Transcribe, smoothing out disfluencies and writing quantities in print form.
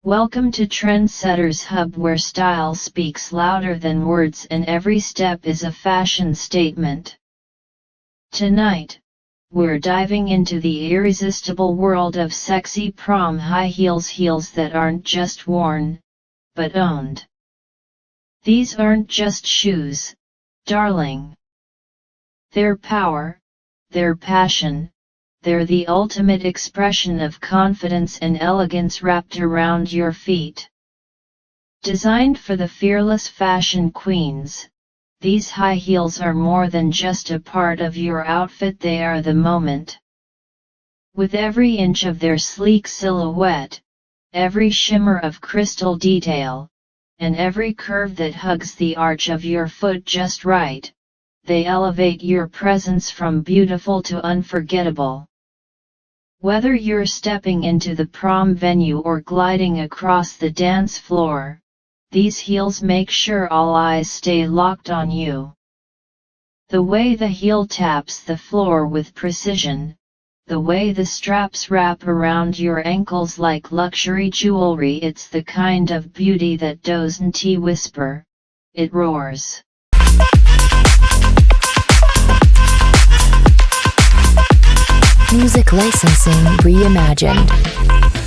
Welcome to Trendsetters Hub, where style speaks louder than words and every step is a fashion statement. Tonight, we're diving into the irresistible world of sexy prom high heels, heels that aren't just worn, but owned. These aren't just shoes, darling. They're power, they're passion, they're the ultimate expression of confidence and elegance wrapped around your feet. Designed for the fearless fashion queens, these high heels are more than just a part of your outfit, they are the moment. With every inch of their sleek silhouette, every shimmer of crystal detail, and every curve that hugs the arch of your foot just right, they elevate your presence from beautiful to unforgettable. Whether you're stepping into the prom venue or gliding across the dance floor, these heels make sure all eyes stay locked on you. The way the heel taps the floor with precision, the way the straps wrap around your ankles like luxury jewelry, it's the kind of beauty that doesn't whisper, it roars. Music licensing reimagined.